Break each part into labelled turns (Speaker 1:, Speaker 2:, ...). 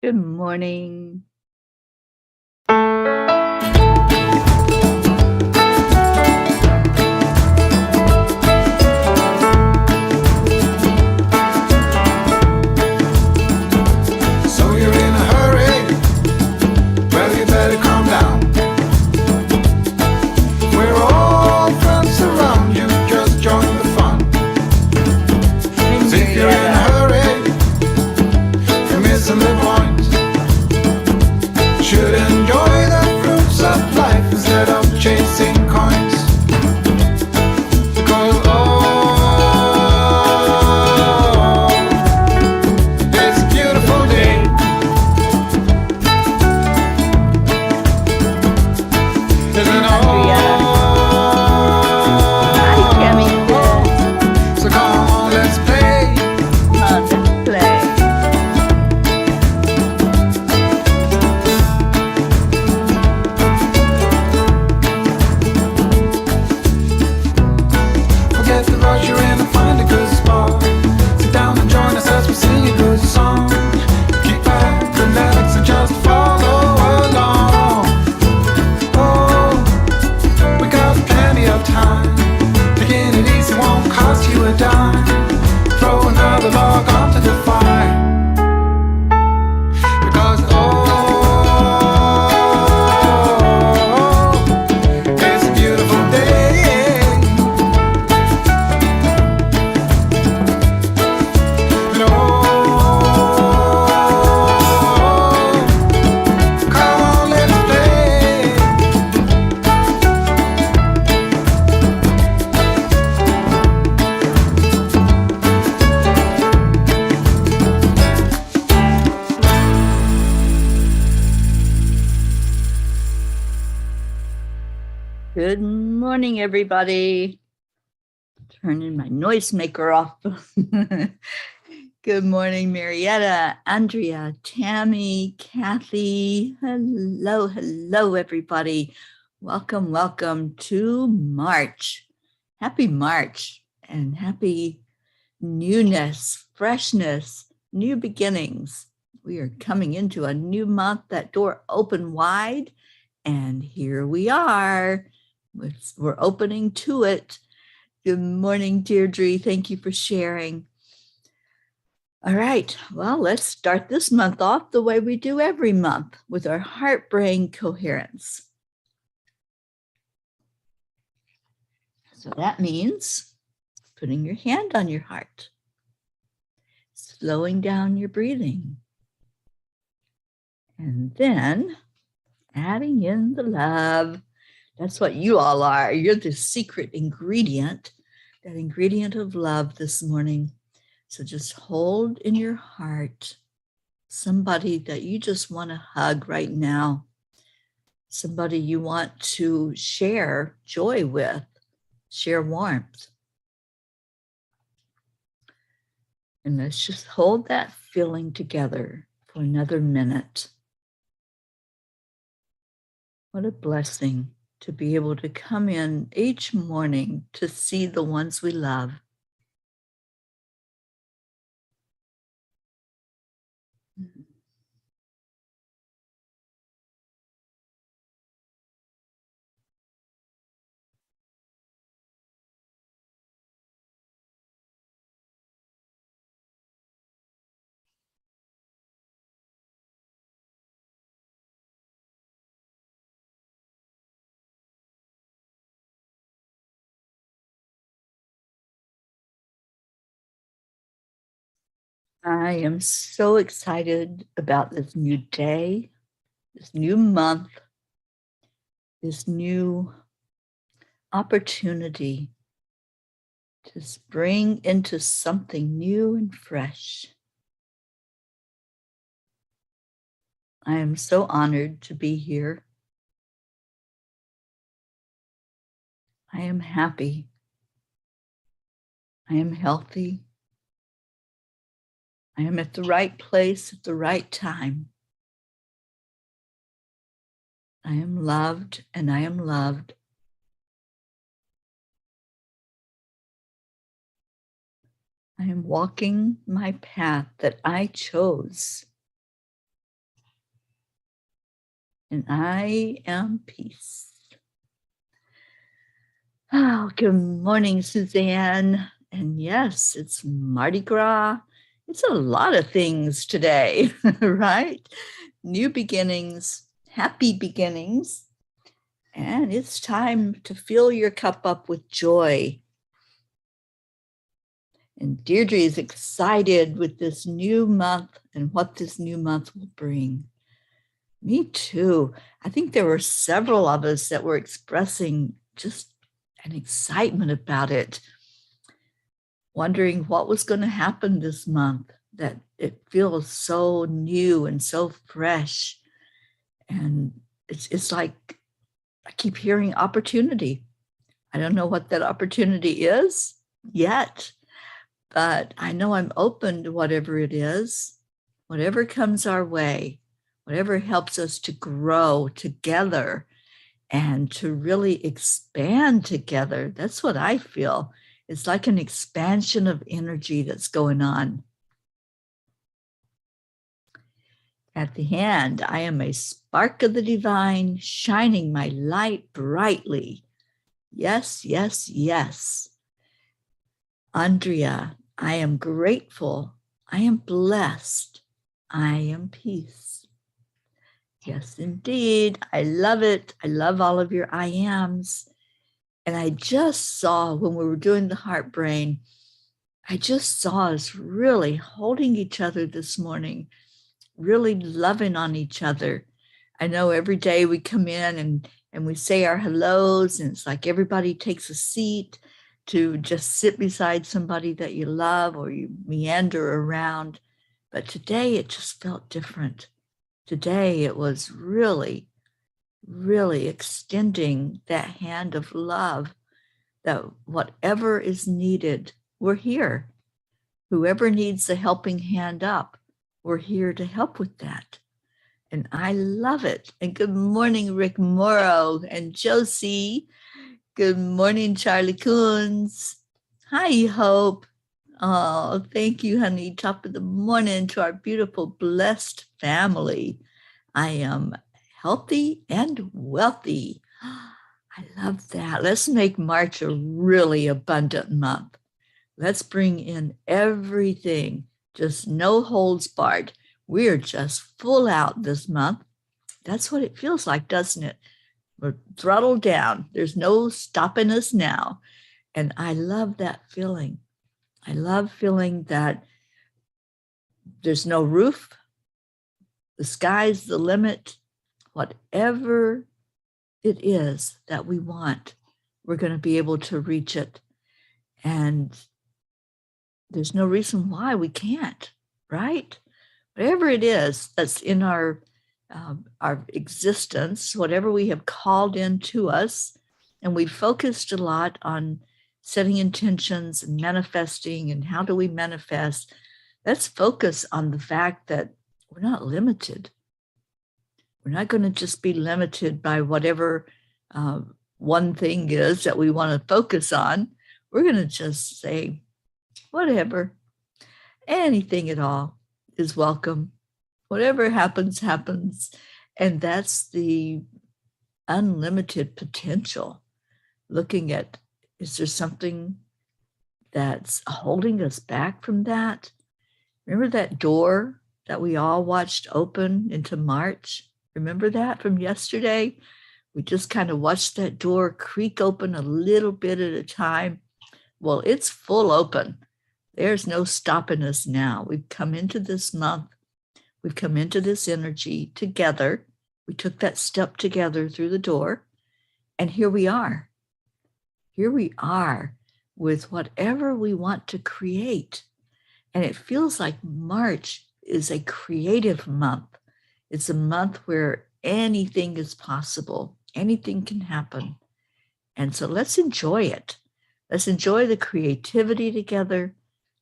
Speaker 1: Good morning.
Speaker 2: So you're in a hurry? Well, you better calm down. We're all friends around you, just join the fun. 'Cause if you're in a hurry, you're missing the point. Should enjoy the fruits of life instead of chasing coins. Because it's a beautiful day. Isn't it?
Speaker 1: Hi, Tammy.
Speaker 2: So come on, let's play.
Speaker 1: Let's play.
Speaker 2: Forget the rush you're in and find a good spot. Sit down and join us as we sing a good song. Keep back, relax, and just follow along. Oh, we got plenty of time. Taking it easy won't cost you a dime. Throw another log onto the fire. Because it's a beautiful day. And come on, let's play.
Speaker 1: Good morning, everybody. Turning my noisemaker off. Good morning, Marietta, Andrea, Tammy, Kathy. Hello, everybody. Welcome to March. Happy March and happy newness, freshness, new beginnings. We are coming into a new month, that door open wide, and here we are. We're opening to it. Good morning, Deirdre. Thank you for sharing. All right, well, let's start this month off the way we do every month with our heart-brain coherence. So that means putting your hand on your heart, slowing down your breathing, and then adding in the love. That's what you all are. You're the secret ingredient, that ingredient of love this morning. So just hold in your heart somebody that you just want to hug right now, somebody you want to share joy with, share warmth. And let's just hold that feeling together for another minute. What a blessing to be able to come in each morning to see the ones we love. I am so excited about this new day, this new month, this new opportunity to spring into something new and fresh. I am so honored to be here. I am happy. I am healthy. I am at the right place at the right time. I am loved and I am loved. I am walking my path that I chose. and I am peace. Oh, good morning, Suzanne. And yes, it's Mardi Gras. It's a lot of things today, right? New beginnings, happy beginnings. And it's time to fill your cup up with joy. And Deirdre is excited with this new month and what this new month will bring. Me too. I think there were several of us that were expressing just an excitement about it, wondering what was going to happen this month, that it feels so new and so fresh. And it's like I keep hearing opportunity. I don't know what that opportunity is yet, but I know I'm open to whatever it is, whatever comes our way, whatever helps us to grow together and to really expand together. That's what I feel. It's like an expansion of energy that's going on. At the hand, I am a spark of the divine, shining my light brightly. Yes, yes, yes. Andrea, I am grateful. I am blessed. I am peace. Yes, indeed. I love it. I love all of your I ams. And I just saw when we were doing the heart brain, I just saw us really holding each other this morning, really loving on each other. I know every day we come in and we say our hellos, and it's like everybody takes a seat to just sit beside somebody that you love, or you meander around. But today it just felt different. Today it was really, really extending that hand of love, that whatever is needed, we're here. Whoever needs the helping hand up, we're here to help with that. And I love it. And good morning, Rick Morrow and Josie. Good morning, Charlie Coons. Hi, Hope. Oh, thank you, honey. Top of the morning to our beautiful, blessed family. I am healthy and wealthy. I love that. Let's make March a really abundant month. Let's bring in everything, just no holds barred. We're just full out this month. That's what it feels like, doesn't it? We're throttled down. There's no stopping us now. And I love that feeling. I love feeling that there's no roof. The sky's the limit. Whatever it is that we want, we're going to be able to reach it. And there's no reason why we can't, right? Whatever it is that's in our existence, whatever we have called into us, and we focused a lot on setting intentions and manifesting, and how do we manifest? Let's focus on the fact that we're not limited. We're not going to just be limited by whatever one thing is that we want to focus on. We're going to just say, whatever, anything at all is welcome. Whatever happens, happens. And that's the unlimited potential. Looking at, is there something that's holding us back from that? Remember that door that we all watched open into March? Remember that from yesterday? We just kind of watched that door creak open a little bit at a time. Well, it's full open. There's no stopping us now. We've come into this month. We've come into this energy together. We took that step together through the door. And here we are. Here we are with whatever we want to create. And it feels like March is a creative month. It's a month where anything is possible. Anything can happen. And so let's enjoy it. Let's enjoy the creativity together.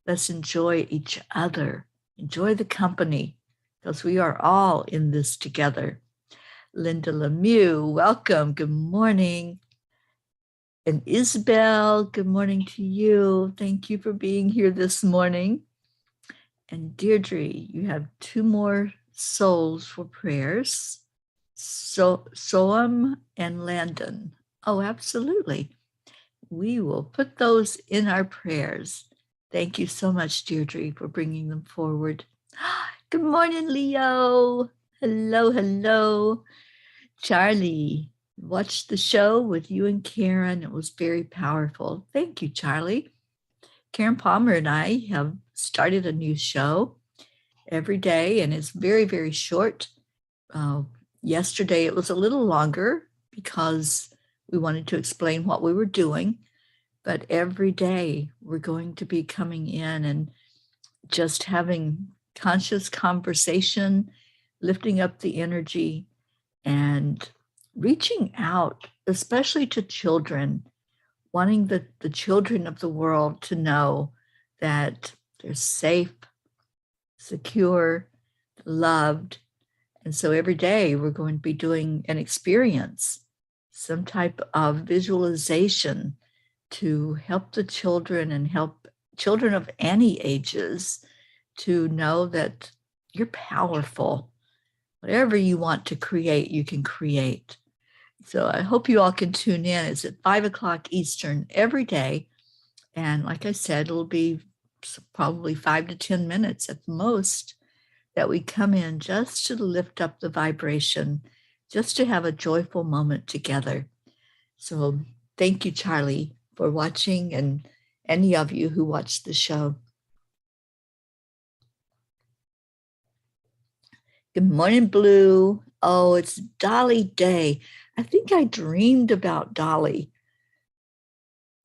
Speaker 1: Let's enjoy each other. Enjoy the company, because we are all in this together. Linda Lemieux, welcome. Good morning. And Isabel, good morning to you. Thank you for being here this morning. And Deirdre, you have 2 more souls for prayers. Soam and Landon. Oh, absolutely. We will put those in our prayers. Thank you so much, Deirdre, for bringing them forward. Good morning, Leo. Hello, hello. Charlie, watched the show with you and Karen. It was very powerful. Thank you, Charlie. Karen Palmer and I have started a new show every day, and it's very, very short. Yesterday, it was a little longer because we wanted to explain what we were doing. But every day, we're going to be coming in and just having conscious conversation, lifting up the energy, and reaching out, especially to children, wanting the children of the world to know that they're safe, secure, loved. And so every day we're going to be doing an experience, some type of visualization to help the children and help children of any ages to know that you're powerful. Whatever you want to create, you can create. So I hope you all can tune in. It's at 5 o'clock Eastern every day. And like I said, it'll be probably 5 to 10 minutes at the most that we come in just to lift up the vibration, just to have a joyful moment together. So thank you, Charlie, for watching, and any of you who watched the show. Good morning, Blue. Oh, it's Dolly Day. I think I dreamed about Dolly.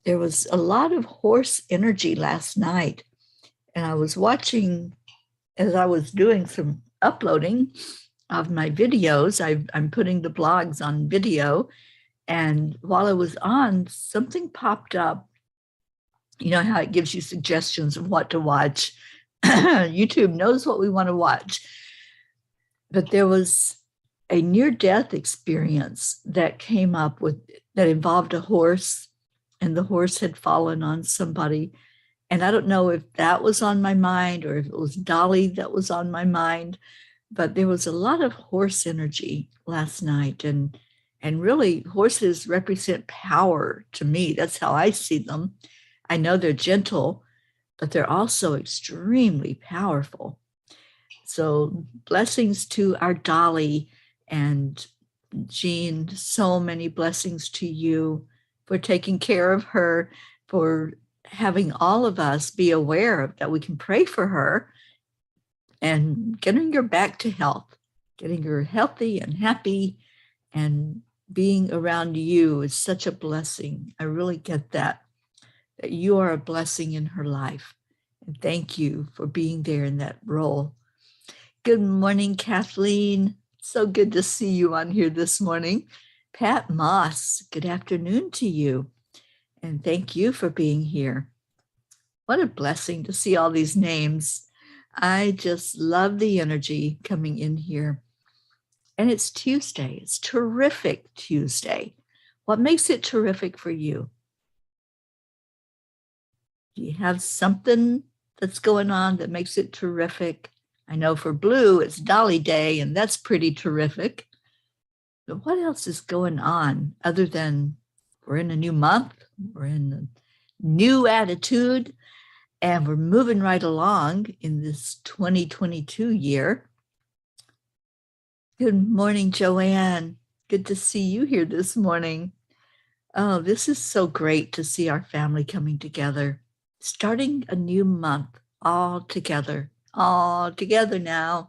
Speaker 1: There was a lot of horse energy last night, and I was watching as I was doing some uploading of my videos. I'm putting the blogs on video, and while I was on, something popped up. You know how it gives you suggestions of what to watch? YouTube knows what we want to watch. But there was a near-death experience that came up that involved a horse, and the horse had fallen on somebody. And I don't know if that was on my mind or if it was Dolly that was on my mind, but there was a lot of horse energy last night. And really, horses represent power to me. That's how I see them. I know they're gentle, but they're also extremely powerful. So blessings to our Dolly, and Jean, so many blessings to you for taking care of her, for having all of us be aware that we can pray for her and getting her back to health, getting her healthy and happy, and being around you is such a blessing. I really get that you are a blessing in her life. And thank you for being there in that role. Good morning, Kathleen. So good to see you on here this morning. Pat Moss, good afternoon to you. And thank you for being here. What a blessing to see all these names. I just love the energy coming in here. And it's Tuesday. It's terrific Tuesday. What makes it terrific for you? Do you have something that's going on that makes it terrific? I know for Blue, it's Dolly Day, and that's pretty terrific. But what else is going on other than we're in a new month, we're in a new attitude, and we're moving right along in this 2022 year? Good morning, Joanne. Good to see you here this morning. Oh, this is so great to see our family coming together, starting a new month all together now.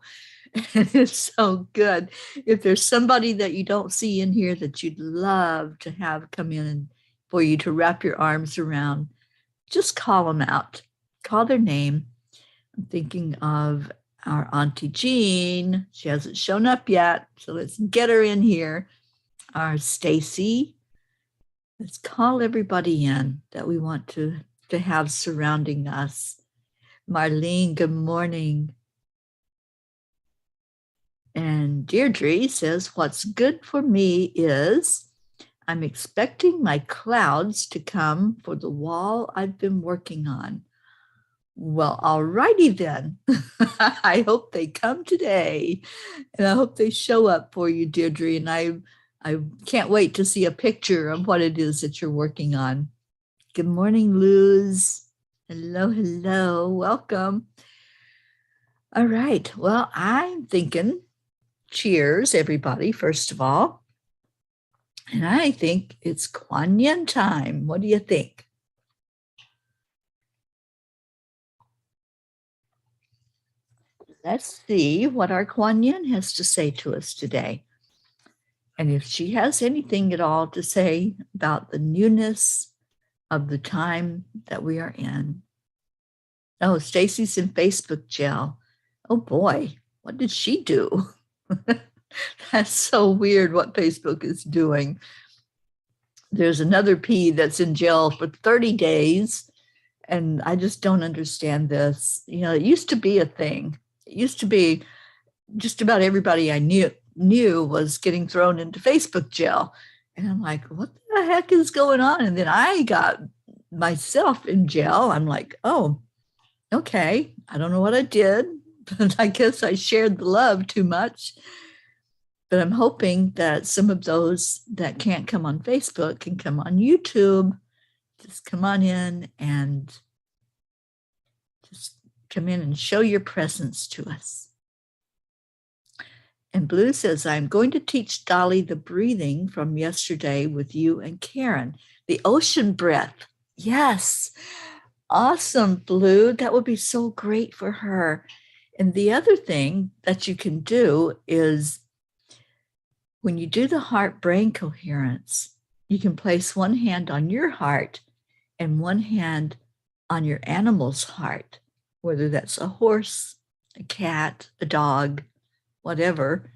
Speaker 1: It's so good. If there's somebody that you don't see in here that you'd love to have come in and for you to wrap your arms around, just call them out. Call their name. I'm thinking of our Auntie Jean. She hasn't shown up yet, so let's get her in here. Our Stacy. Let's call everybody in that we want to have surrounding us. Marlene, good morning. And Deirdre says, what's good for me is I'm expecting my clouds to come for the wall I've been working on. Well, all righty then. I hope they come today, and I hope they show up for you, Deirdre. And I can't wait to see a picture of what it is that you're working on. Good morning, Luz. Hello, hello. Welcome. All right. Well, I'm thinking cheers, everybody, first of all. And I think it's Kuan Yin time. What do you think? Let's see what our Kuan Yin has to say to us today. And if she has anything at all to say about the newness of the time that we are in. Oh, Stacy's in Facebook jail. Oh boy, what did she do? That's so weird what Facebook is doing. There's another P that's in jail for 30 days. And I just don't understand this. You know, it used to be a thing. It used to be just about everybody I knew was getting thrown into Facebook jail. And I'm like, what the heck is going on? And then I got myself in jail. I'm like, oh, okay. I don't know what I did, but I guess I shared the love too much. But I'm hoping that some of those that can't come on Facebook can come on YouTube. Just come on in and just come in and show your presence to us. And Blue says, I'm going to teach Dolly the breathing from yesterday with you and Karen, the ocean breath. Yes. Awesome, Blue. That would be so great for her. And the other thing that you can do is when you do the heart-brain coherence, you can place one hand on your heart and one hand on your animal's heart, whether that's a horse, a cat, a dog, whatever.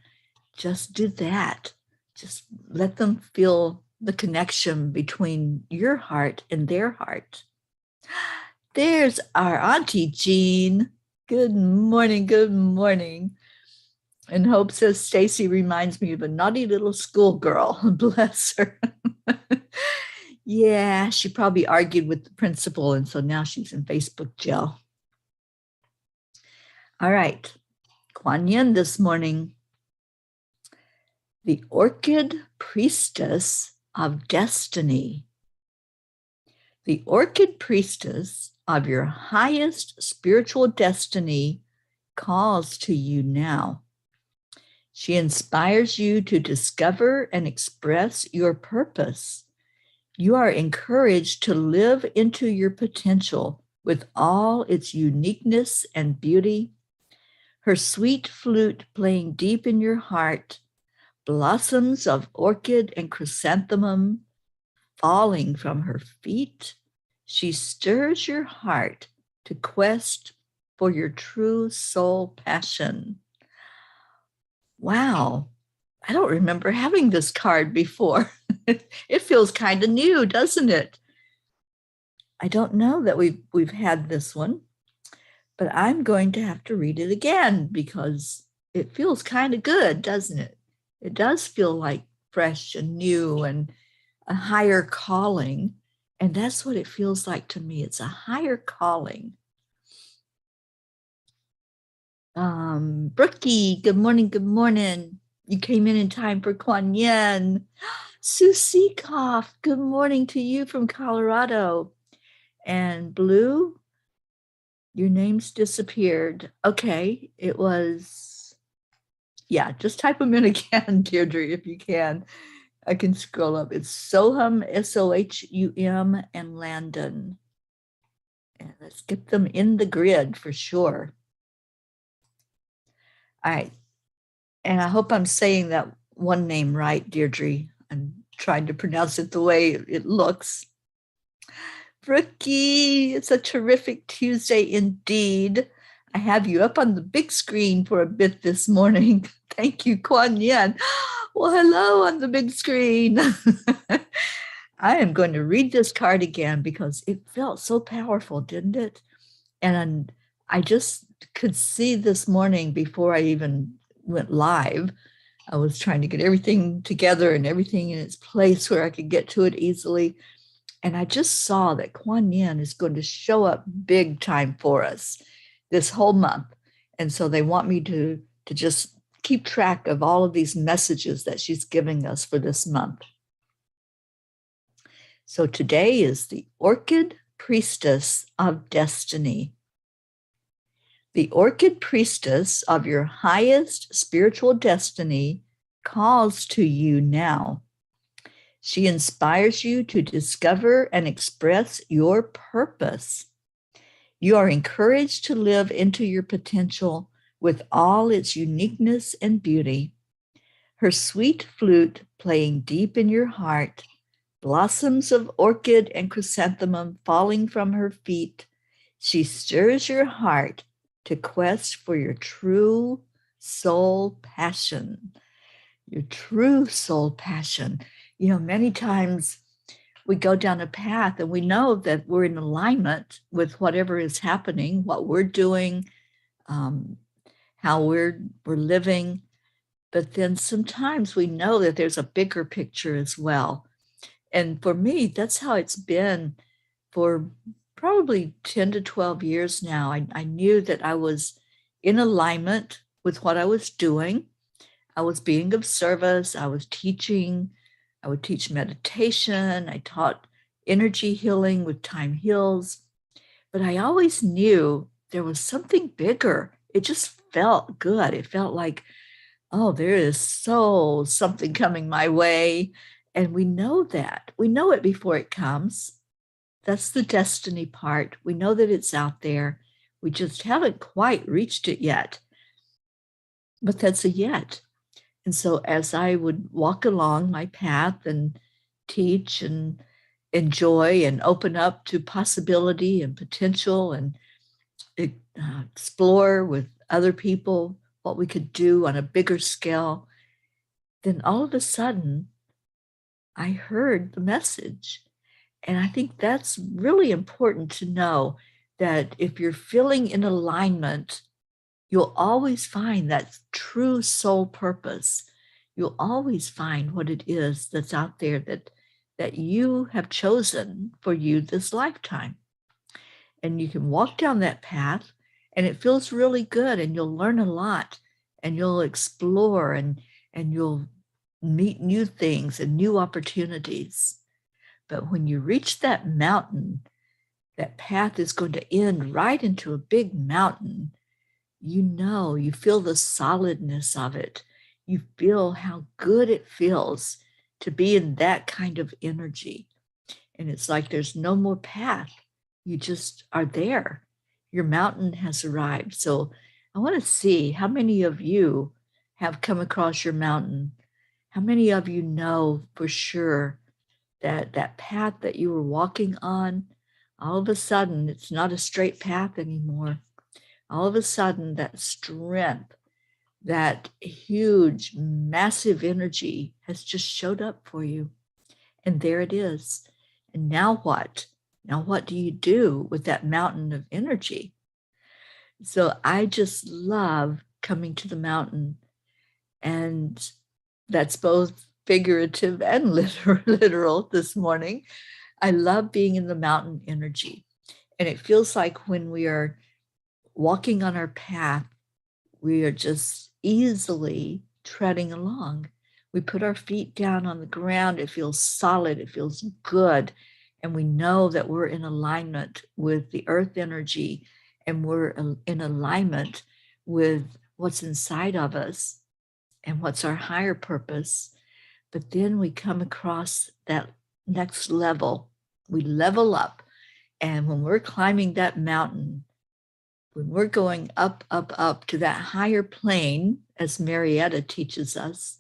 Speaker 1: Just do that. Just let them feel the connection between your heart and their heart. There's our Auntie Jean. Good morning, good morning. And Hope says, Stacy reminds me of a naughty little schoolgirl. Bless her. Yeah, she probably argued with the principal, and so now she's in Facebook jail. All right, Kuan Yin this morning. The Orchid Priestess of Destiny. The Orchid Priestess of your highest spiritual destiny calls to you now. She inspires you to discover and express your purpose. You are encouraged to live into your potential with all its uniqueness and beauty. Her sweet flute playing deep in your heart, blossoms of orchid and chrysanthemum falling from her feet. She stirs your heart to quest for your true soul passion. Wow, I don't remember having this card before. It feels kind of new, doesn't it? I don't know that we've had this one, but I'm going to have to read it again because it feels kind of good, doesn't it? It does feel like fresh and new and a higher calling. And that's what it feels like to me. It's a higher calling. Brookie, good morning, good morning. You came in time for Kuan Yin. Sue Seekoff, good morning to you from Colorado. And Blue, your name's disappeared. Okay, it was, yeah, just type them in again, Deirdre, if you can. I can scroll up. It's Soham, S-O-H-U-M, and Landon. And let's get them in the grid for sure. All right. And I hope I'm saying that one name right, Deirdre. I'm trying to pronounce it the way it looks. Brookie, it's a terrific Tuesday indeed. I have you up on the big screen for a bit this morning. Thank you, Kuan Yin. Well, hello on the big screen. I am going to read this card again because it felt so powerful, didn't it? And I just could see this morning before I even went live. I was trying to get everything together and everything in its place where I could get to it easily. And I just saw that Kuan Yin is going to show up big time for us this whole month. And so they want me to just keep track of all of these messages that she's giving us for this month. So today is the Orchid Priestess of Destiny. The Orchid Priestess of your highest spiritual destiny calls to you now. She inspires you to discover and express your purpose. You are encouraged to live into your potential with all its uniqueness and beauty. Her sweet flute playing deep in your heart, blossoms of orchid and chrysanthemum falling from her feet, she stirs your heart to quest for your true soul passion. Your true soul passion. You know, many times we go down a path and we know that we're in alignment with whatever is happening, what we're doing, how we're living. But then sometimes we know that there's a bigger picture as well. And for me, that's how it's been for probably 10 to 12 years now. I knew that I was in alignment with what I was doing. I was being of service. I was teaching. I would teach meditation. I taught energy healing with Time Heals. But I always knew there was something bigger. It just felt good. It felt like, oh, there is something coming my way. And we know that. We know it before it comes. That's the destiny part. We know that it's out there. We just haven't quite reached it yet. But that's a yet. And so as I would walk along my path and teach and enjoy and open up to possibility and potential and explore with other people what we could do on a bigger scale, then all of a sudden I heard the message. And I think that's really important to know, that if you're feeling in alignment, you'll always find that true soul purpose. You'll always find what it is that's out there that you have chosen for you this lifetime. And you can walk down that path and it feels really good, and you'll learn a lot, and you'll explore, and you'll meet new things and new opportunities. But when you reach that mountain, that path is going to end right into a big mountain. You know, you feel the solidness of it. You feel how good it feels to be in that kind of energy. And it's like there's no more path. You just are there. Your mountain has arrived. So I want to see how many of you have come across your mountain. How many of you know for sure that that path that you were walking on, all of a sudden, it's not a straight path anymore. All of a sudden, that strength, that huge, massive energy has just showed up for you. And there it is. And now what? Now, what do you do with that mountain of energy? So I just love coming to the mountain. And that's both figurative and literal this morning. I love being in the mountain energy. And it feels like when we are walking on our path, we are just easily treading along. We put our feet down on the ground. It feels solid. It feels good. And we know that we're in alignment with the earth energy, and we're in alignment with what's inside of us and what's our higher purpose. But then we come across that next level. We level up. And when we're climbing that mountain, when we're going up, up, up to that higher plane, as Marietta teaches us,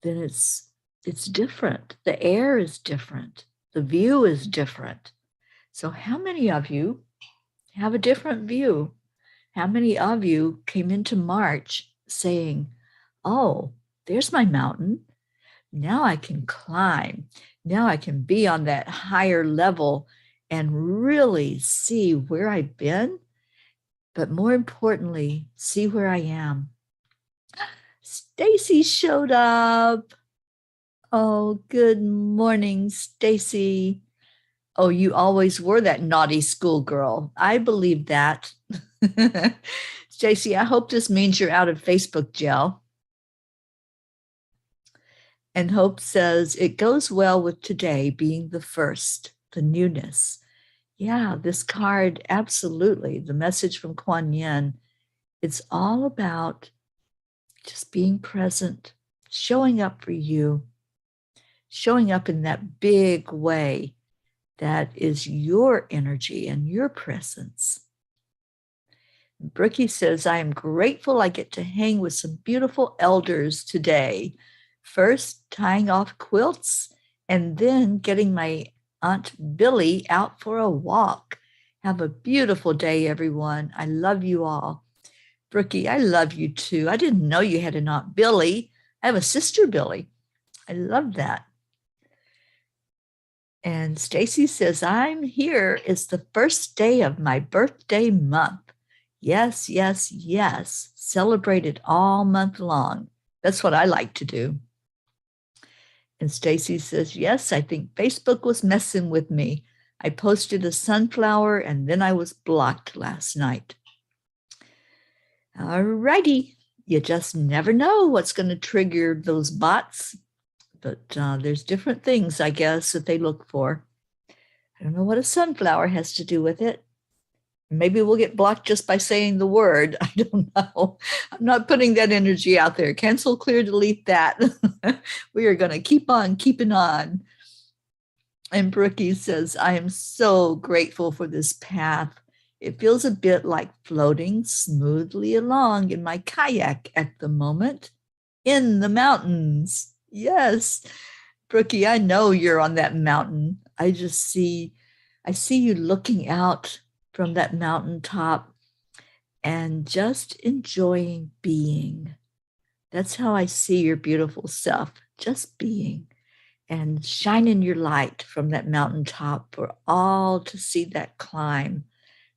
Speaker 1: then it's different. The air is different. The view is different. So how many of you have a different view? How many of you came into March saying, oh, there's my mountain. Now I can climb. Now I can be on that higher level and really see where I've been, but more importantly, see where I am. Stacy showed up. Oh, good morning, Stacy. Oh, you always were that naughty schoolgirl. I believe that. Stacy, I hope this means you're out of Facebook jail. And Hope says, it goes well with today being the first, the newness. Yeah, this card, absolutely. The message from Kuan Yin, it's all about just being present, showing up for you, showing up in that big way that is your energy and your presence. Brookie says, I am grateful I get to hang with some beautiful elders today. First, tying off quilts, and then getting my Aunt Billy out for a walk. Have a beautiful day, everyone. I love you all. Brookie, I love you too. I didn't know you had an Aunt Billy. I have a sister Billy. I love that. And Stacy says, I'm here. It's the first day of my birthday month. Yes, yes, yes. Celebrate it all month long. That's what I like to do. And Stacy says, yes, I think Facebook was messing with me. I posted a sunflower and then I was blocked last night. All righty. You just never know what's going to trigger those bots. But there's different things, I guess, that they look for. I don't know what a sunflower has to do with it. Maybe we'll get blocked just by saying the word. I don't know. I'm not putting that energy out there. Cancel, clear, delete that. We are going to keep on keeping on. And Brookie says, I am so grateful for this path. It feels a bit like floating smoothly along in my kayak at the moment in the mountains. Yes, Brookie, I know you're on that mountain. I see you looking out from that mountaintop and just enjoying being. That's how I see your beautiful self, just being and shining your light from that mountaintop for all to see that climb,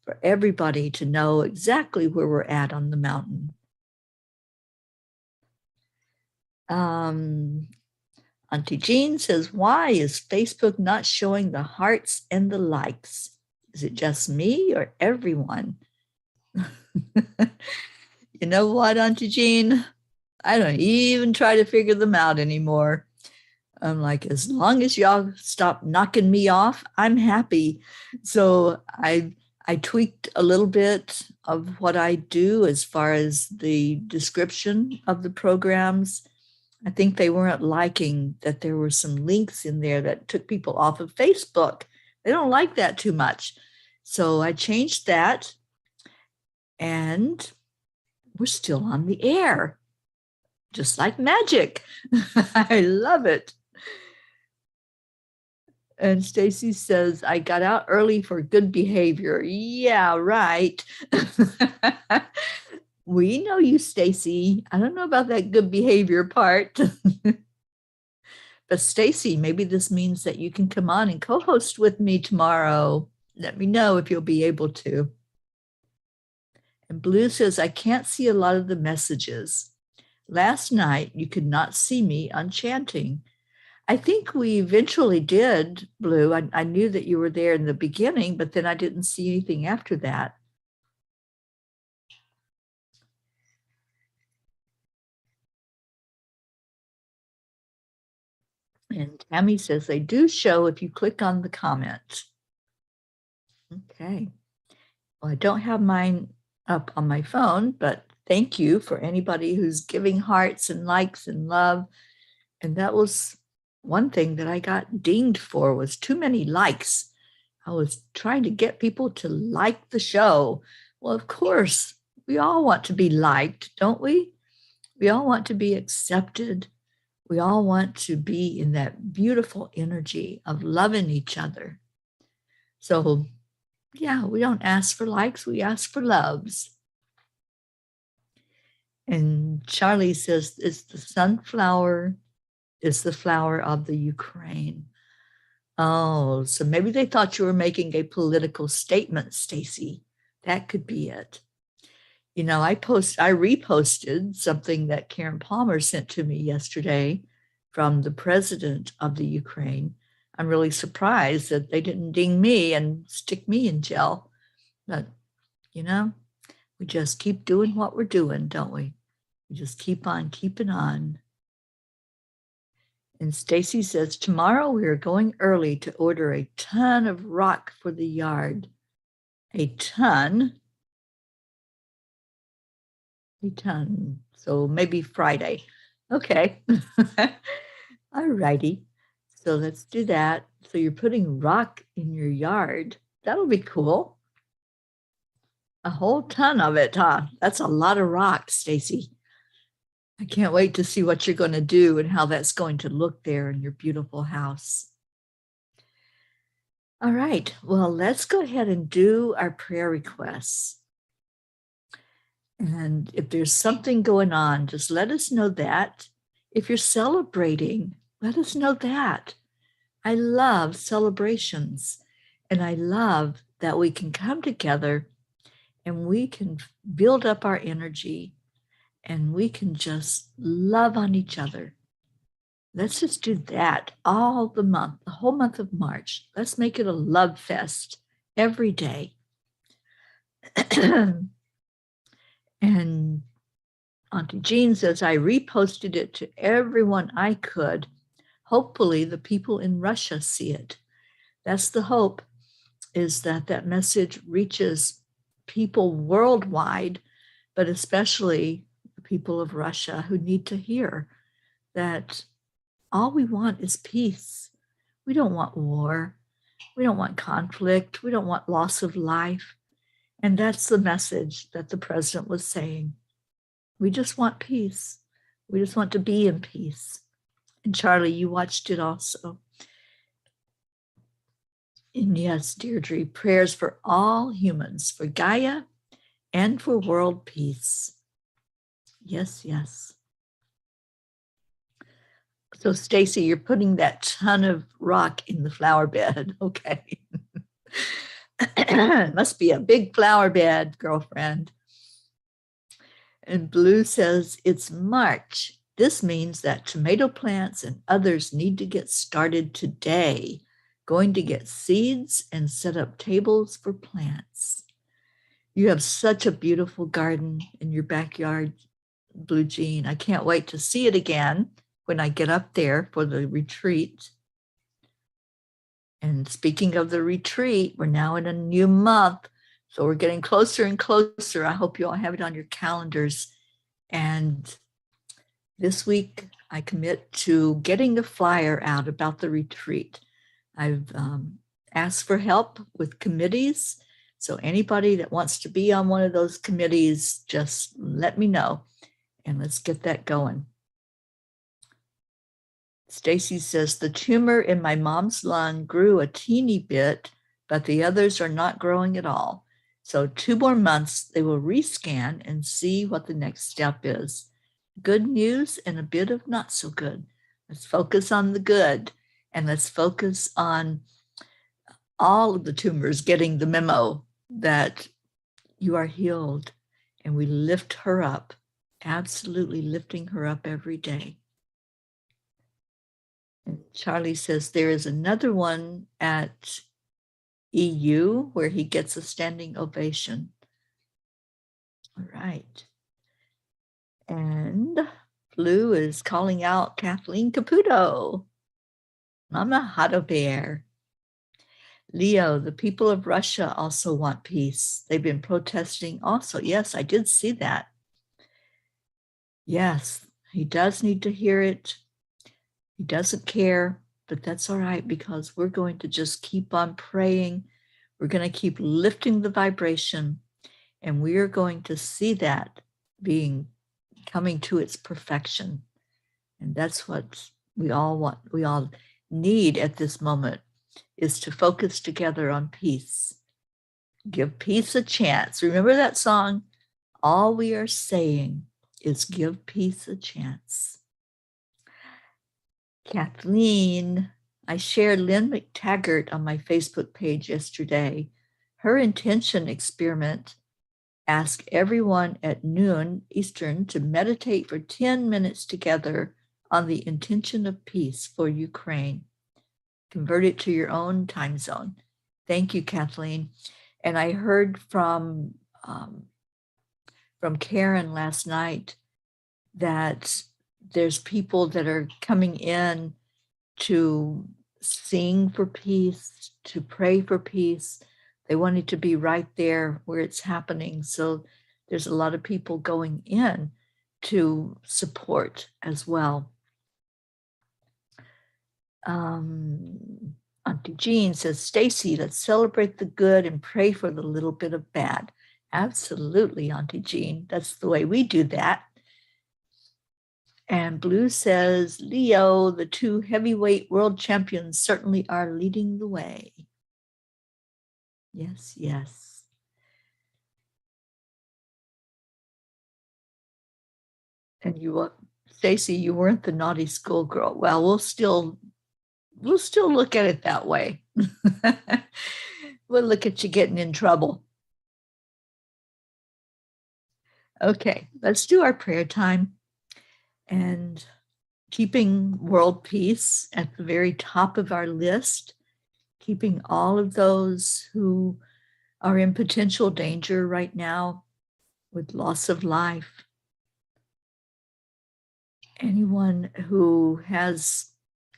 Speaker 1: for everybody to know exactly where we're at on the mountain. Auntie Jean says, why is Facebook not showing the hearts and the likes? Is it just me or everyone? You know what, Auntie Jean? I don't even try to figure them out anymore. I'm like, as long as y'all stop knocking me off, I'm happy. So I tweaked a little bit of what I do as far as the description of the programs. I think they weren't liking that there were some links in there that took people off of Facebook. They don't like that too much. So I changed that, and we're still on the air, just like magic. I love it. And Stacy says, I got out early for good behavior. Yeah, right. We know you, Stacy. I don't know about that good behavior part. But Stacy, maybe this means that you can come on and co-host with me tomorrow. Let me know if you'll be able to. And Blue says, I can't see a lot of the messages. Last night, you could not see me enchanting. I think we eventually did, Blue. I knew that you were there in the beginning, but then I didn't see anything after that. And Tammy says they do show if you click on the comment. Okay. Well, I don't have mine up on my phone, but thank you for anybody who's giving hearts and likes and love. And that was one thing that I got dinged for, was too many likes. I was trying to get people to like the show. Well, of course, we all want to be liked, don't we? We all want to be accepted. We all want to be in that beautiful energy of loving each other. So, yeah, we don't ask for likes, we ask for loves. And Charlie says, it's the sunflower, is the flower of the Ukraine. Oh, so maybe they thought you were making a political statement, Stacy. That could be it. You know, I reposted something that Karen Palmer sent to me yesterday from the president of the Ukraine. I'm really surprised that they didn't ding me and stick me in jail. But, you know, we just keep doing what we're doing, don't we? We just keep on keeping on. And Stacy says, tomorrow we are going early to order a ton of rock for the yard. A ton. A ton. So maybe Friday. Okay. All righty. So let's do that. So you're putting rock in your yard. That'll be cool. A whole ton of it, huh? That's a lot of rock, Stacy. I can't wait to see what you're going to do and how that's going to look there in your beautiful house. All right. Well, let's go ahead and do our prayer requests. And if there's something going on, just let us know that. If you're celebrating, let us know that. I love celebrations, and I love that we can come together and we can build up our energy and we can just love on each other. Let's just do that all the month, the whole month of March. Let's make it a love fest every day. And Auntie Jean says, I reposted it to everyone I could. Hopefully the people in Russia see it. That's the hope, is that that message reaches people worldwide, but especially the people of Russia who need to hear that all we want is peace. We don't want war. We don't want conflict. We don't want loss of life. And that's the message that the president was saying. We just want peace. We just want to be in peace. And Charlie, you watched it also. And yes, Deirdre, prayers for all humans, for Gaia and for world peace. Yes, yes. So Stacy, you're putting that ton of rock in the flower bed. Okay. It must be a big flower bed, girlfriend. And Blue says, it's March. This means that tomato plants and others need to get started today. Going to get seeds and set up tables for plants. You have such a beautiful garden in your backyard, Blue Jean. I can't wait to see it again when I get up there for the retreat. And speaking of the retreat, we're now in a new month. So we're getting closer and closer. I hope you all have it on your calendars. And this week, I commit to getting the flyer out about the retreat. I've asked for help with committees. So anybody that wants to be on one of those committees, just let me know. And let's get that going. Stacy says, the tumor in my mom's lung grew a teeny bit, but the others are not growing at all. So 2 more months, they will rescan and see what the next step is. Good news and a bit of not so good. Let's focus on the good, and let's focus on all of the tumors getting the memo that you are healed, and we lift her up, absolutely lifting her up every day. And Charlie says there is another one at EU where he gets a standing ovation. All right. And Blue is calling out Kathleen Caputo. Mama Hado Bear. Leo, the people of Russia also want peace. They've been protesting also. Yes, I did see that. Yes, he does need to hear it. He doesn't care, but that's all right, because we're going to just keep on praying. We're going to keep lifting the vibration, and we are going to see that coming to its perfection. And that's what we all want. We all need at this moment, is to focus together on peace. Give peace a chance. Remember that song? All we are saying is give peace a chance. Kathleen, I shared Lynn McTaggart on my Facebook page yesterday. Her intention experiment asked everyone at noon Eastern to meditate for 10 minutes together on the intention of peace for Ukraine. convert it to your own time zone. Thank you, Kathleen. And I heard from Karen last night that there's people that are coming in to sing for peace, to pray for peace. They wanted to be right there where it's happening. So there's a lot of people going in to support as well. Auntie Jean says, Stacy, let's celebrate the good and pray for the little bit of bad. Absolutely, Auntie Jean. That's the way we do that. And Blue says, Leo, the two heavyweight world champions certainly are leading the way. Yes, yes. And you, Stacy, you weren't the naughty schoolgirl. Well, we'll still look at it that way. We'll look at you getting in trouble. Okay, let's do our prayer time. And keeping world peace at the very top of our list, keeping all of those who are in potential danger right now with loss of life. Anyone who has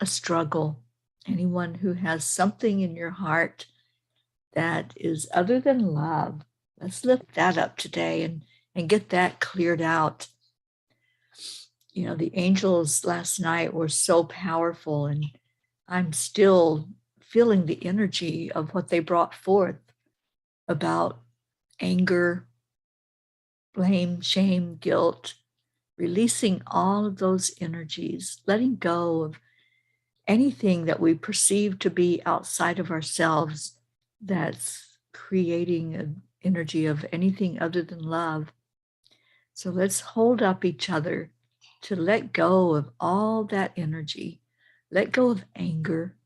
Speaker 1: a struggle, anyone who has something in your heart that is other than love, let's lift that up today and get that cleared out. You know, the angels last night were so powerful, and I'm still feeling the energy of what they brought forth about anger, blame, shame, guilt, releasing all of those energies, letting go of anything that we perceive to be outside of ourselves that's creating an energy of anything other than love. So let's hold up each other to let go of all that energy, let go of anger,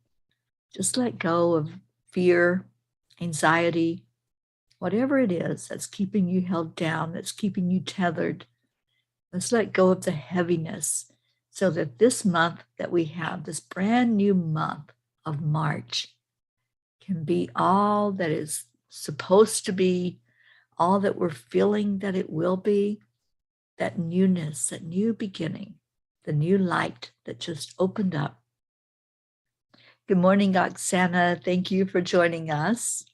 Speaker 1: just let go of fear, anxiety, whatever it is that's keeping you held down, that's keeping you tethered. Let's let go of the heaviness so that this month that we have, this brand new month of March, can be all that is supposed to be, all that we're feeling that it will be. That newness, that new beginning, the new light that just opened up. Good morning, Oksana. Thank you for joining us.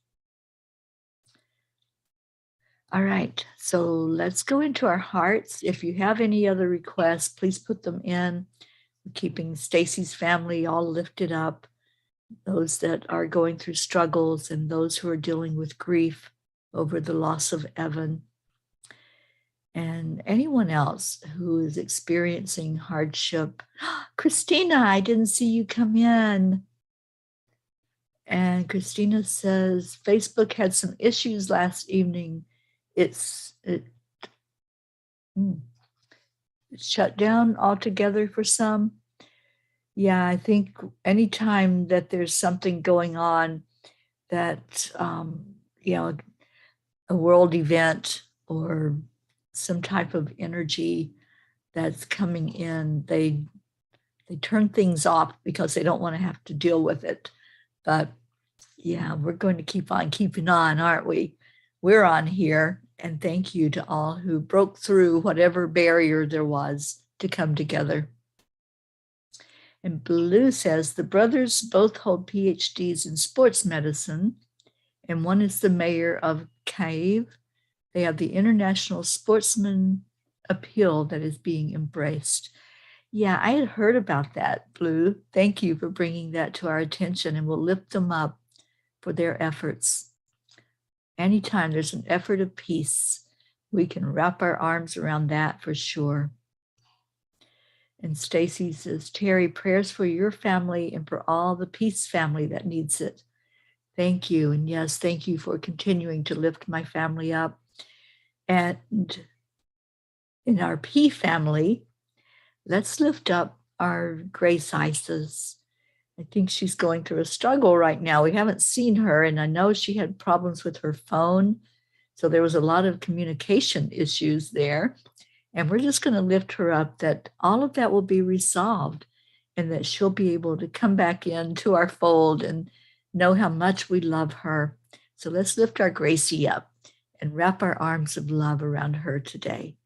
Speaker 1: All right, so let's go into our hearts. If you have any other requests, please put them in. We're keeping Stacy's family all lifted up, those that are going through struggles and those who are dealing with grief over the loss of Evan. And anyone else who is experiencing hardship. Christina, I didn't see you come in. And Christina says, Facebook had some issues last evening. It shut down altogether for some. Yeah, I think anytime that there's something going on that, a world event or some type of energy that's coming in, they turn things off because they don't want to have to deal with it. But yeah, we're going to keep on keeping on, aren't we? We're on here, and thank you to all who broke through whatever barrier there was to come together. And Blue says the brothers both hold PhDs in sports medicine, and one is the mayor of Kyiv. They have the International Sportsman Appeal that is being embraced. Yeah, I had heard about that, Blue. Thank you for bringing that to our attention, and we'll lift them up for their efforts. Anytime there's an effort of peace, we can wrap our arms around that for sure. And Stacy says, Teri, prayers for your family and for all the peace family that needs it. Thank you. And yes, thank you for continuing to lift my family up. And in our P family, let's lift up our Grace Isis. I think she's going through a struggle right now. We haven't seen her, and I know she had problems with her phone. So there was a lot of communication issues there. And we're just going to lift her up that all of that will be resolved and that she'll be able to come back into our fold and know how much we love her. So let's lift our Gracie up and wrap our arms of love around her today.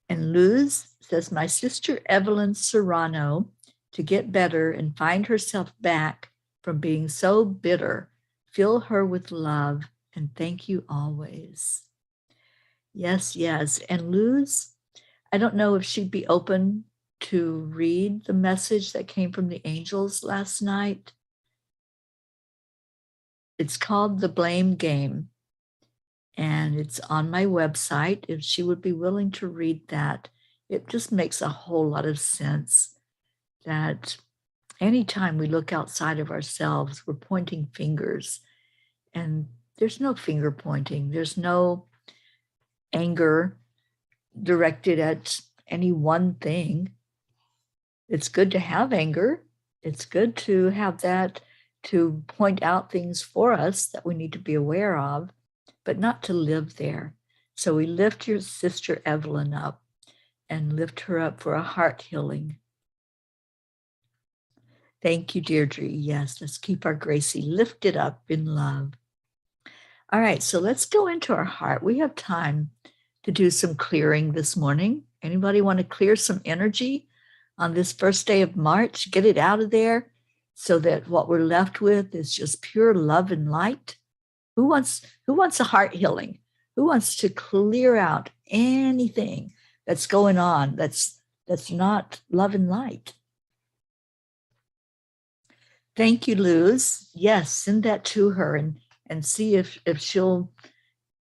Speaker 1: And Luz says, my sister Evelyn Serrano, to get better and find herself back from being so bitter, fill her with love and thank you always. Yes, yes. And Luz, I don't know if she'd be open to read the message that came from the angels last night. It's called The Blame Game, and it's on my website. If she would be willing to read that, it just makes a whole lot of sense that anytime we look outside of ourselves, we're pointing fingers, and there's no finger pointing. There's no anger directed at any one thing. It's good to have anger. It's good to have that to point out things for us that we need to be aware of, but not to live there. So we lift your sister Evelyn up and lift her up for a heart healing. Thank you, Deirdre. Yes, let's keep our Gracie lifted up in love. All right, so let's go into our heart. We have time to do some clearing this morning. Anybody want to clear some energy on this first day of March? Get it out of there so that what we're left with is just pure love and light. Who wants a heart healing? Who wants to clear out anything that's going on that's not love and light? Thank you, Luz. Yes, send that to her and see if she'll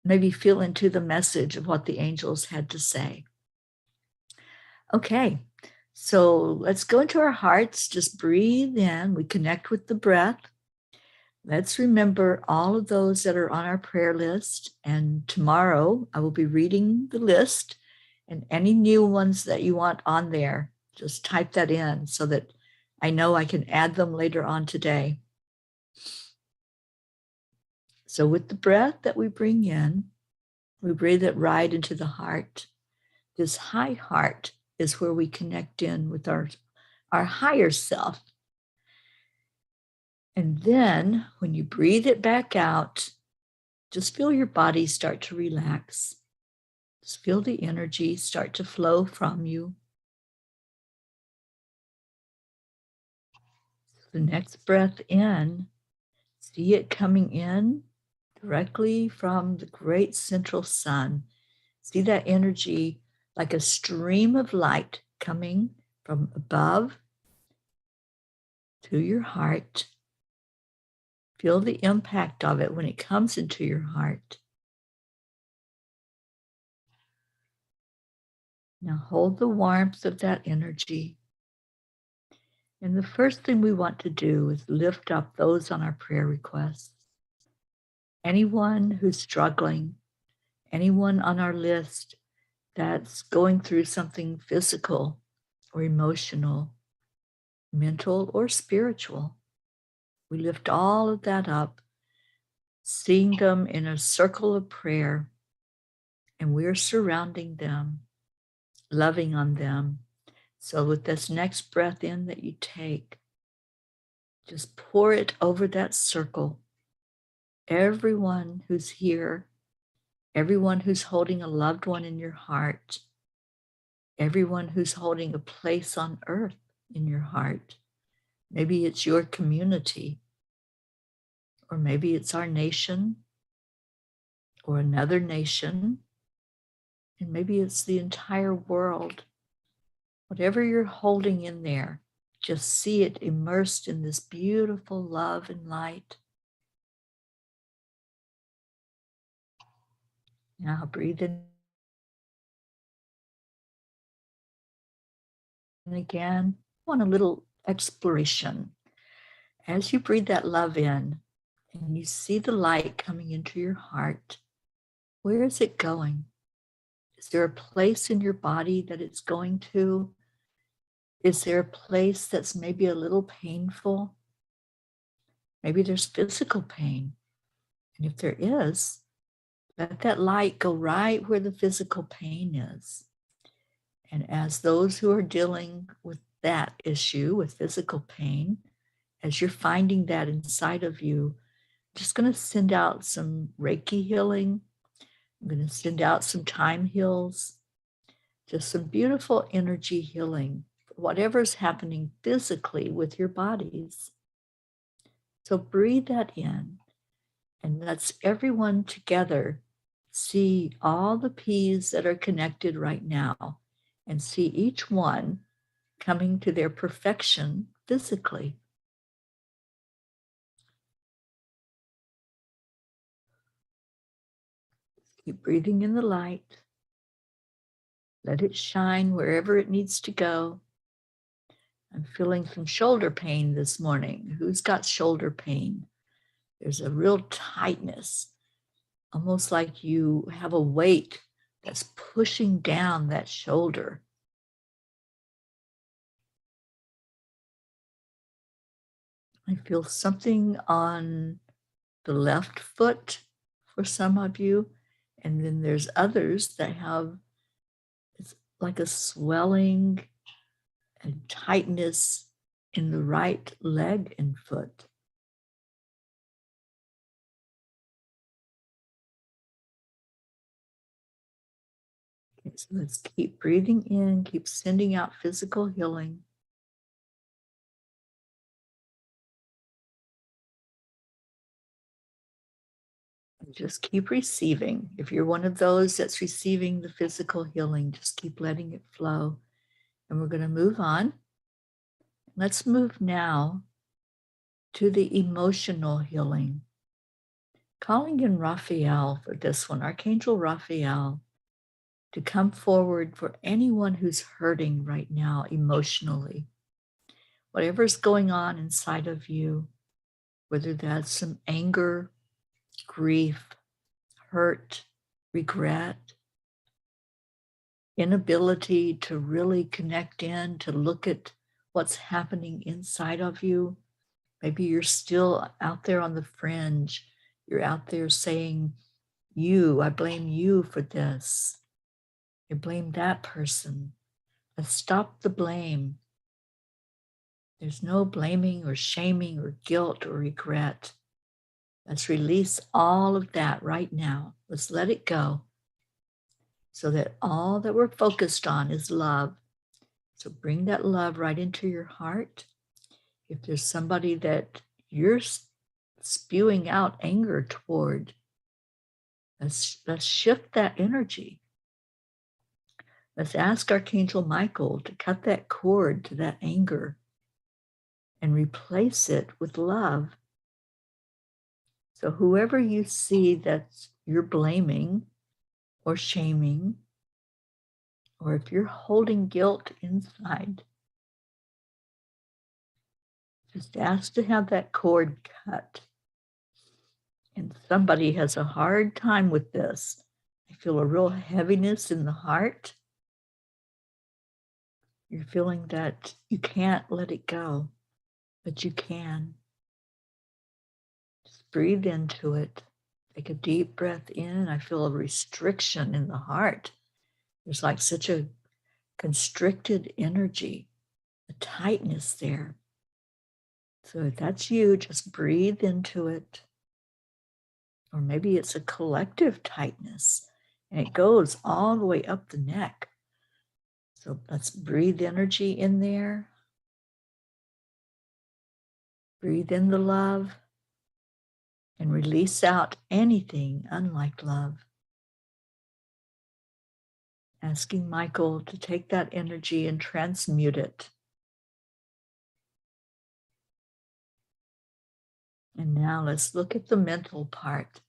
Speaker 1: maybe feel into the message of what the angels had to say. Okay, so let's go into our hearts. Just breathe in. We connect with the breath. Let's remember all of those that are on our prayer list. And tomorrow I will be reading the list, and any new ones that you want on there, just type that in so that I know I can add them later on today. So with the breath that we bring in, we breathe it right into the heart. This high heart is where we connect in with our higher self. And then when you breathe it back out, just feel your body start to relax. Just feel the energy start to flow from you. The next breath in, see it coming in directly from the great central sun. See that energy like a stream of light coming from above to your heart. Feel the impact of it when it comes into your heart. Now hold the warmth of that energy. And the first thing we want to do is lift up those on our prayer requests. Anyone who's struggling, anyone on our list that's going through something physical or emotional, mental or spiritual. We lift all of that up, seeing them in a circle of prayer, and we're surrounding them, loving on them. So with this next breath in that you take, just pour it over that circle. Everyone who's here, everyone who's holding a loved one in your heart, everyone who's holding a place on earth in your heart. Maybe it's your community, or maybe it's our nation, or another nation, and maybe it's the entire world. Whatever you're holding in there, just see it immersed in this beautiful love and light. Now breathe in again. I want a little exploration. As you breathe that love in and you see the light coming into your heart, where is it going? Is there a place in your body that it's going to? Is there a place that's maybe a little painful? Maybe there's physical pain. And if there is, let that light go right where the physical pain is. And as those who are dealing with that issue with physical pain, as you're finding that inside of you, I'm just going to send out some Reiki healing. I'm going to send out some time heals, just some beautiful energy healing for whatever's happening physically with your bodies. So breathe that in, and let's everyone together see all the P's that are connected right now and see each one coming to their perfection physically. Keep breathing in the light. Let it shine wherever it needs to go. I'm feeling some shoulder pain this morning. Who's got shoulder pain? There's a real tightness, almost like you have a weight that's pushing down that shoulder. I feel something on the left foot for some of you, and then there's others that have, it's like a swelling and tightness in the right leg and foot. Okay, so let's keep breathing in, keep sending out physical healing. And just keep receiving. If you're one of those that's receiving the physical healing, just keep letting it flow. And we're going to move on. Let's move now to the emotional healing. Calling in Raphael for this one, Archangel Raphael, to come forward for anyone who's hurting right now emotionally. Whatever's going on inside of you, whether that's some anger, grief, hurt, regret, inability to really connect in, to look at what's happening inside of you. Maybe you're still out there on the fringe. You're out there saying, I blame you for this. I blame that person. Let's stop the blame. There's no blaming or shaming or guilt or regret. Let's release all of that right now. Let's let it go so that all that we're focused on is love. So bring that love right into your heart. If there's somebody that you're spewing out anger toward, let's shift that energy. Let's ask Archangel Michael to cut that cord to that anger and replace it with love. So whoever you see that you're blaming or shaming, or if you're holding guilt inside, just ask to have that cord cut. And somebody has a hard time with this. I feel a real heaviness in the heart. You're feeling that you can't let it go, but you can. Just breathe into it. Take a deep breath in. I feel a restriction in the heart. There's like such a constricted energy, a tightness there. So if that's you, just breathe into it. Or maybe it's a collective tightness and it goes all the way up the neck. So let's breathe energy in there. Breathe in the love and release out anything unlike love. Asking Michael to take that energy and transmute it. And now let's look at the mental part,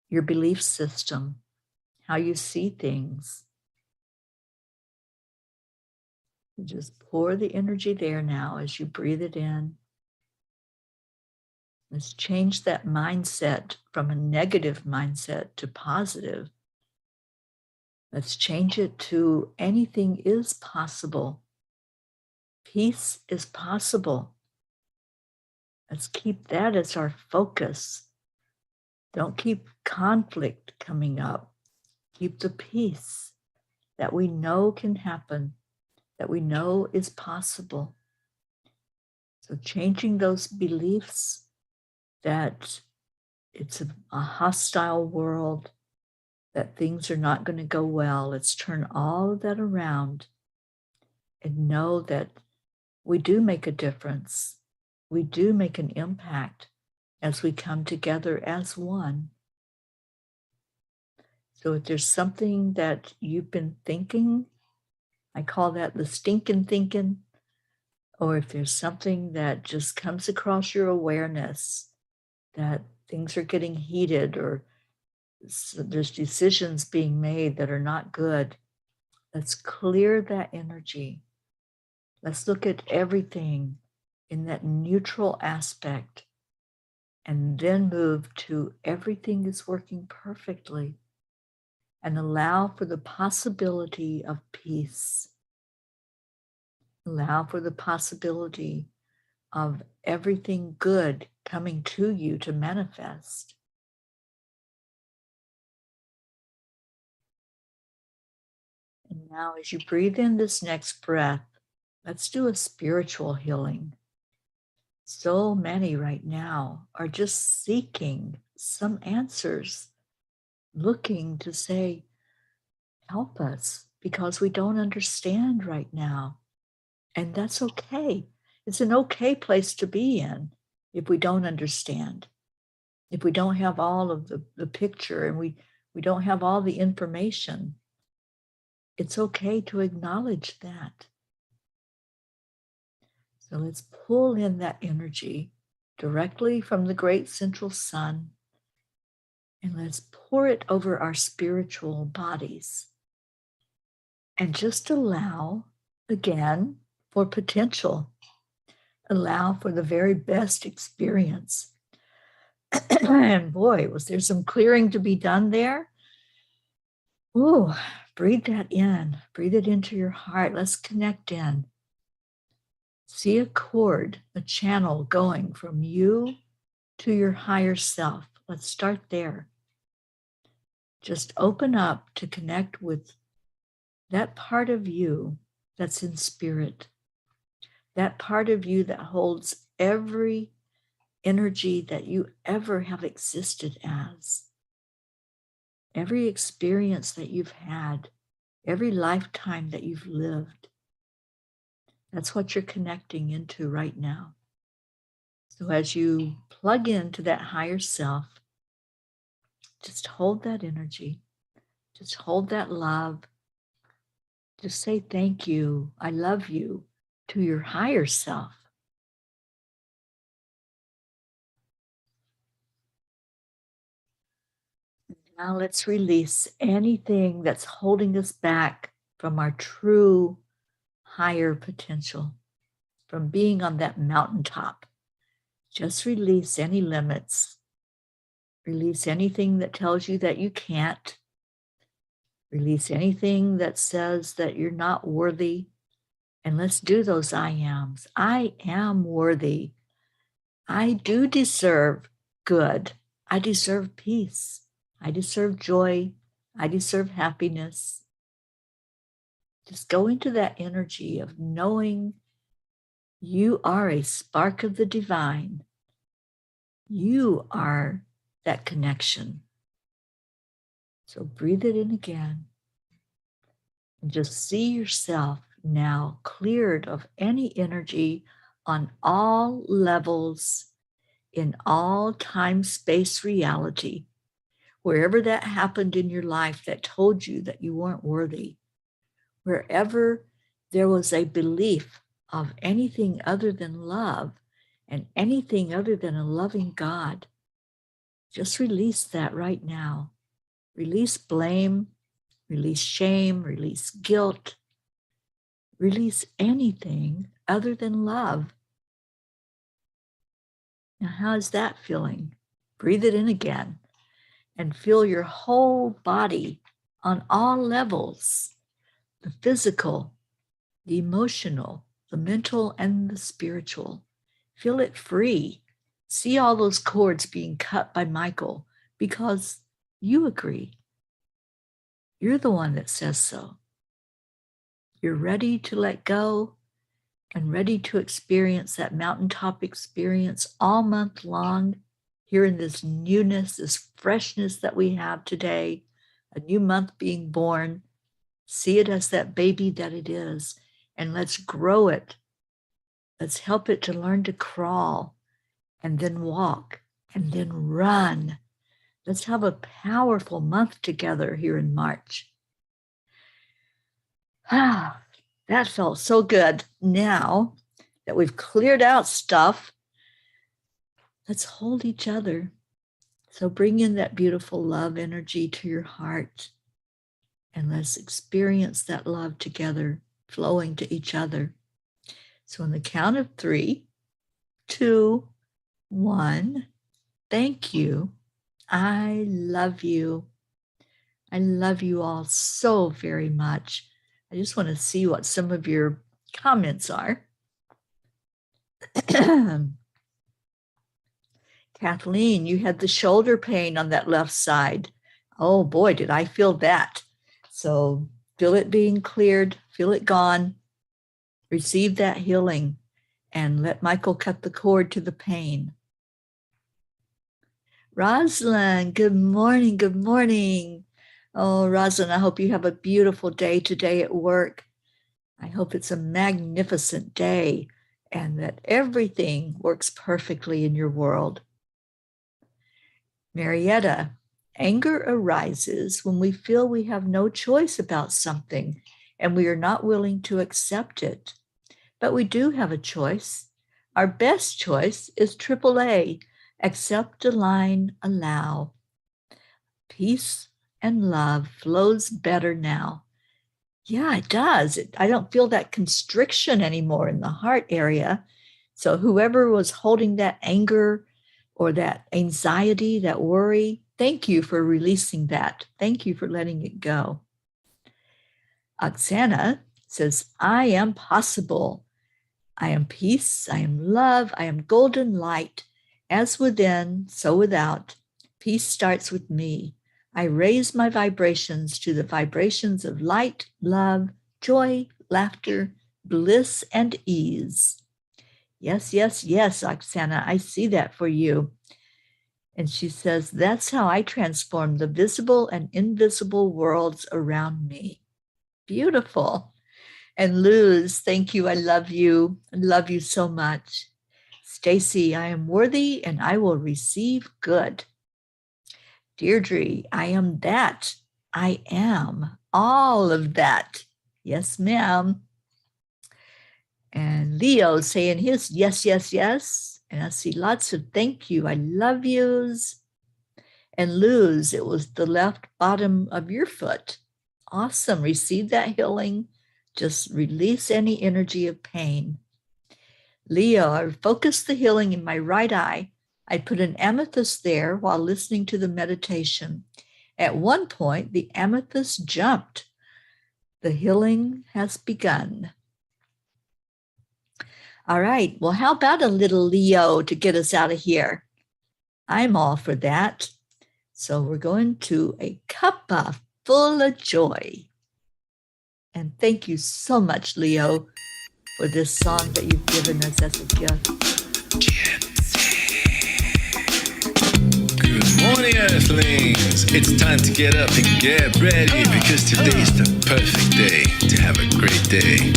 Speaker 1: your belief system, how you see things. You just pour the energy there now as you breathe it in. Let's change that mindset from a negative mindset to positive. Let's change it to anything is possible. Peace is possible. Let's keep that as our focus. Don't keep conflict coming up. Keep the peace that we know can happen. that we know is possible. So changing those beliefs that it's a hostile world, that things are not going to go well. Let's turn all of that around and know that we do make a difference. We do make an impact as we come together as one. So if there's something that you've been thinking, I call that the stinking thinking, or if there's something that just comes across your awareness that things are getting heated or there's decisions being made that are not good, let's clear that energy. Let's look at everything in that neutral aspect and then move to everything is working perfectly and allow for the possibility of peace. Allow for the possibility of everything good coming to you to manifest. And now, as you breathe in this next breath, let's do a spiritual healing. So many right now are just seeking some answers, looking to say, help us, because we don't understand right now. And that's okay. It's an okay place to be in if we don't understand, if we don't have all of the picture and we don't have all the information. It's okay to acknowledge that. So let's pull in that energy directly from the great central sun, and let's pour it over our spiritual bodies. And just allow, again, for potential. Allow for the very best experience. And boy, was there some clearing to be done there? Ooh, breathe that in. Breathe it into your heart. Let's connect in. See a cord, a channel going from you to your higher self. Let's start there. Just open up to connect with that part of you that's in spirit, that part of you that holds every energy that you ever have existed as, every experience that you've had, every lifetime that you've lived. That's what you're connecting into right now. So as you plug into that higher self, just hold that energy, just hold that love, just say thank you, I love you to your higher self. Now let's release anything that's holding us back from our true higher potential, from being on that mountaintop. Just release any limits. Release anything that tells you that you can't. Release anything that says that you're not worthy. And let's do those I ams. I am worthy. I do deserve good. I deserve peace. I deserve joy. I deserve happiness. Just go into that energy of knowing you are a spark of the divine. You are that connection. So breathe it in again and just see yourself now cleared of any energy on all levels, in all time, space, reality, wherever that happened in your life that told you that you weren't worthy, wherever there was a belief of anything other than love and anything other than a loving God, just release that right now. Release blame, release shame, release guilt, release anything other than love. Now, how's that feeling? Breathe it in again and feel your whole body on all levels, the physical, the emotional, the mental, and the spiritual. Feel it free. See all those cords being cut by Michael because you agree. You're the one that says so. you're ready to let go and ready to experience that mountaintop experience all month long, here in this newness, this freshness that we have today, a new month being born. See it as that baby that it is, and let's grow it. Let's help it to learn to crawl and then walk and then run. Let's have a powerful month together here in March. Ah, that felt so good. Now that we've cleared out stuff, let's hold each other. So bring in that beautiful love energy to your heart, and let's experience that love together, flowing to each other. So on the count of 3, 2, 1, thank you. I love you. I love you all so very much. I just want to see what some of your comments are. Kathleen, you had the shoulder pain on that left side. Oh boy, did I feel that. So feel it being cleared, feel it gone, receive that healing, and let Michael cut the cord to the pain. Rosalind, good morning, good morning. Oh, Rosalind, I hope you have a beautiful day today at work. I hope it's a magnificent day and that everything works perfectly in your world. Marietta, anger arises when we feel we have no choice about something and we are not willing to accept it. But we do have a choice. Our best choice is AAA, accept, align, allow. Peace and love flows better now. Yeah, it does. I don't feel that constriction anymore in the heart area. So whoever was holding that anger or that anxiety, that worry, thank you for releasing that. Thank you for letting it go. Oksana says, I am possible. I am peace. I am love. I am golden light. As within, so without. Peace starts with me. I raise my vibrations to the vibrations of light, love, joy, laughter, bliss, and ease. Yes, yes, yes, Oksana, I see that for you. And she says, that's how I transform the visible and invisible worlds around me. Beautiful. And Luz, thank you. I love you. I love you so much. Stacy, I am worthy and I will receive good. Deirdre, I am that. I am all of that. Yes, ma'am. And Leo saying his yes, yes, yes. And I see lots of thank you. I love yous. And Luz, it was the left bottom of your foot. Awesome. Receive that healing. Just release any energy of pain. Leo, I focus the healing in my right eye. I put an amethyst there while listening to the meditation. At one point, the amethyst jumped. The healing has begun. All right, well, how about a little Leo to get us out of here? I'm all for that. So we're going to a Cuppa Fulla Joy. And thank you so much, Leo, for this song that you've given us as a gift.
Speaker 3: Morning, Earthlings! It's time to get up and get ready because today's the perfect day to have a great day.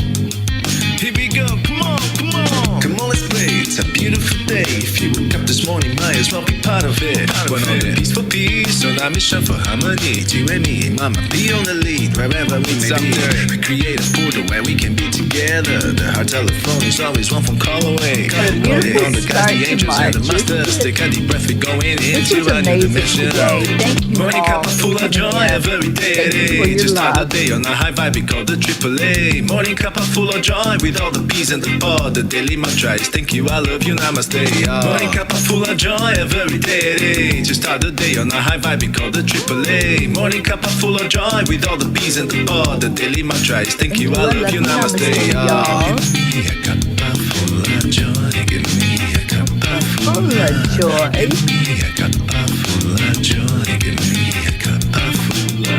Speaker 3: Here we go, come on, come on! Come on, let's play, it's a beautiful day. If you woke up this morning, might as well be part of it. We're on a peaceful peace, on a mission for harmony. You and me, mama, be on the lead, wherever we may be. We create a portal where we can be together. The heart telephone is always one phone call away. Rolling on the guys, the angels and the masters. Take a deep breath, we're going into a new dimension. Morning Cuppa Fulla Joy, every day. Just start the day on a high vibe, we call the AAA. Morning Cuppa Fulla Joy, with all the P's and the pod. The daily mantra is thank you, I love you, namaste. Morning Cuppa Fulla Joy, every day. Just start the day on a high vibe, we call the AAA. Morning Cuppa Fulla Joy, with all the P's and the pod. The daily mantra is thank you, I love you, namaste. Give me a Cuppa Fulla Joy. Give me a Cuppa Fulla Joy. Give me a Cuppa Fulla Joy. Give me a Cuppa Fulla.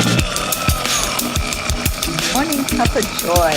Speaker 1: Morning Cuppa Cuppa Joy.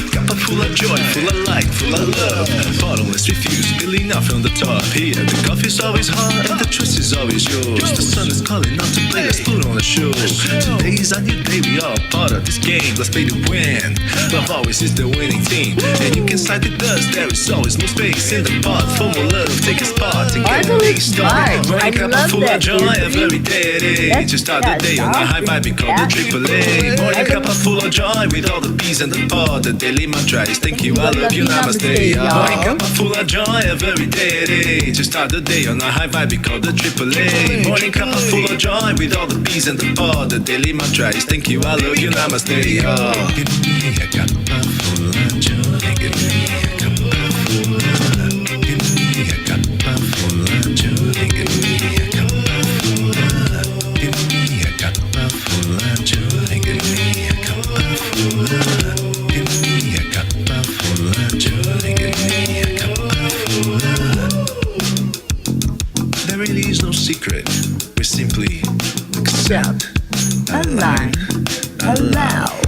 Speaker 3: Cuppa full of joy, full of light, full of love. Bottomless refuse, spilling out from the top. Here, the coffee's always hot and the trust is always yours. The sun is calling out to play, let's put on a show. Today's a new day, we are part of this game. Let's play to win. Love always is the winning team. And you can side with us, there is always no space in the pot. For more love, take a spot and get the day started. Morning Cuppa Fulla Joy, every day. Just start the day on a high vibe, we call the AAA. Morning Cuppa Fulla Joy with all the peas and the pod. The daily mantra is thank you, I love you, namaste. Morning Cuppa Fulla Joy, every day. Just start the day on a high vibe, we call the AAA. Morning Cuppa Fulla Joy with all the peas and the pod. The daily mantra is thank you, I love you, namaste. Give me a cuppa full of joy. Give me a cuppa full of. Give me a cuppa full of joy. Give me a cuppa full of. Give me a cuppa full of joy. Give me a cuppa full of. Give me a cuppa full of joy. Give me a cuppa full of. There really is no secret. We simply accept, align, allow.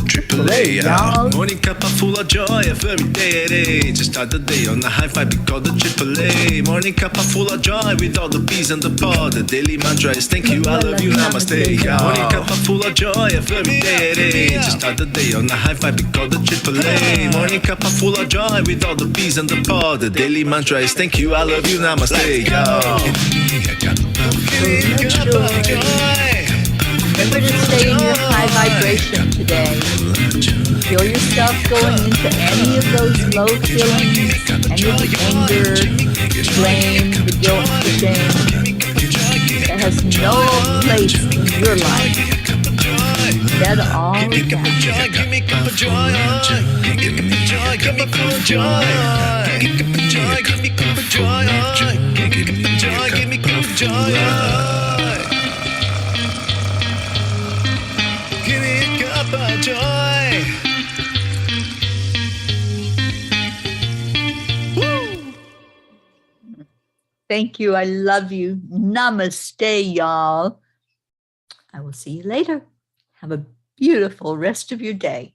Speaker 3: AAA,
Speaker 1: y'all.
Speaker 3: Morning Cuppa Fulla Joy, every day. Just start the day on a high vibe, we call the AAA. Morning Cuppa Fulla Joy with all the peas and the pod. The daily mantra is thank you, I love you, namaste. Morning Cuppa Fulla Joy, every day. Just start the day on a high vibe, we call the AAA. Morning Cuppa Fulla Joy with all the peas and the pod. The daily mantra is thank you, I love you, namaste. Give me a cuppa full of joy.
Speaker 1: Remember to stay in your high vibration today. Feel yourself going into any of those low feelings, any of the anger, the blame, the guilt, the shame. That has no place in your life. Let all of that.
Speaker 3: Give me Cuppa joy. Give me joy. Give me Cuppa joy. Give me joy. Give me Cuppa joy. Give me joy. Give me Cuppa joy. Give me Cuppa joy. Woo!
Speaker 1: Thank you. I love you. Namaste, y'all. I will see you later. Have a beautiful rest of your day.